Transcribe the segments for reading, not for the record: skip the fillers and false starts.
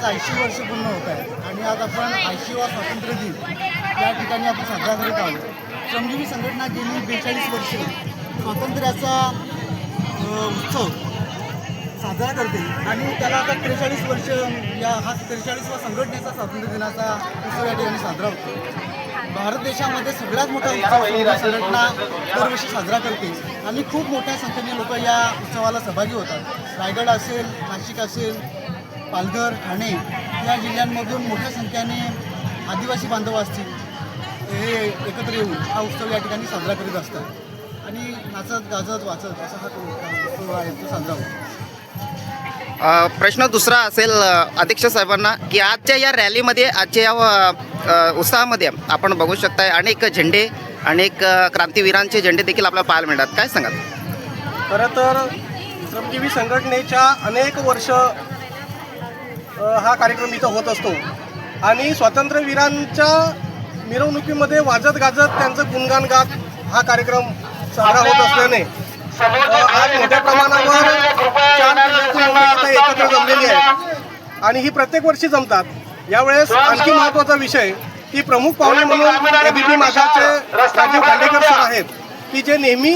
80 वर्ष पूर्ण होत आहे आणि आज आपण 80वा स्वातंत्र्य दिन या ठिकाणी आपण साजरा करीत आहोत। श्रमजीवी संघटना गेली 42 वर्षे स्वातंत्र्याचा उत्सव साजरा करते आणि त्याला आता 43 वर्ष हा 43वा संघटनेचा स्वातंत्र्य दिनाचा उत्सव या ठिकाणी साजरा होतो। भारत देशामध्ये सगळ्यात मोठा उत्सव संघटना दरवर्षी साजरा करते आणि खूप मोठ्या संख्येने लोक या उत्सवाला सहभागी होतात। रायगड असेल, नाशिक असेल, पालघर, ठाणे या जिल्ह्यांमधून मोठ्या संख्येने आदिवासी बांधव असतील हे एकत्र येऊन हा उत्सव या ठिकाणी साजरा करीत असतात आणि नाचत गाजत वाचत असा हा उत्सव आहे तो साजरा होतो। प्रश्न दुसरा असेल अध्यक्ष साहेबांना की आजच्या या रॅलीमध्ये आजच्या या उत्साहामध्ये आपण बघू शकताय अनेक झेंडे, अनेक क्रांतीवीरांचे झेंडे देखील आपल्याला पाहायला मिळतात, काय सांगाल? खरं तर श्रमजीवी संघटनेच्या अनेक वर्ष हा कार्यक्रम इथं होत असतो आणि स्वातंत्र्यवीरांच्या मिरवणुकीमध्ये वाजत गाजत त्यांचं गुणगान गात हा कार्यक्रम साजरा होत असल्याने आज मोठ्या प्रमाणावर 4 जिल्ह्यातून लोक एकत्र जमलेली आहेत आणि ही प्रत्येक वर्षी जमतात। यावेळेस आणखी महत्त्वाचा विषय की प्रमुख पाहुणे म्हणून एबीपी माझाचे राजीव खांडेकर सर आहेत की जे नेहमी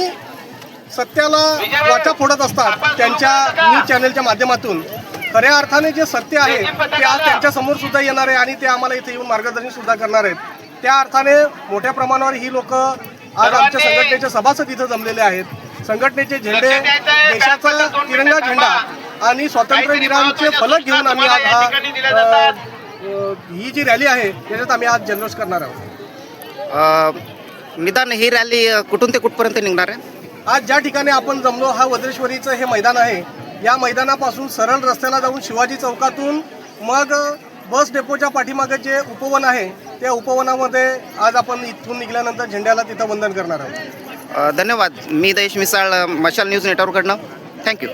सत्याला वाचा फोडत असतात त्यांच्या न्यूज चॅनलच्या माध्यमातून। खऱ्या अर्थाने जे सत्य आहे ते आज त्यांच्यासमोर सुद्धा येणार आहे आणि ते आम्हाला इथे येऊन मार्गदर्शन सुद्धा करणार आहेत। त्या अर्थाने मोठ्या प्रमाणावर ही लोक आज आमच्या संघटनेचे सभासद इथं जमलेले आहेत। संघटनेचे झेंडे, देशाचा तिरंगा झेंडा आणि स्वातंत्र्यवीरांचे फलक घेऊन आम्ही आज ही जी रॅली आहे त्याच्यात आम्ही आज जल्लोष करणार आहोत। निदान ही रॅली कुठून ते कुठपर्यंत निघणार आहे? आज ज्या ठिकाणी आपण जमलो हा वज्रेश्वरीचं हे मैदान आहे। या मैदानापासून सरळ रस्त्याला जाऊन शिवाजी चौकातून मग बस डेपोच्या पाठीमागे जे उपवन आहे त्या उपवनामध्ये आज आपण इथून निघाल्यानंतर झेंड्याला तिथं वंदन करणार आहोत। धन्यवाद। मी देश मिसाळ, मशाल न्यूज नेटवर्ककडनं, थँक्यू।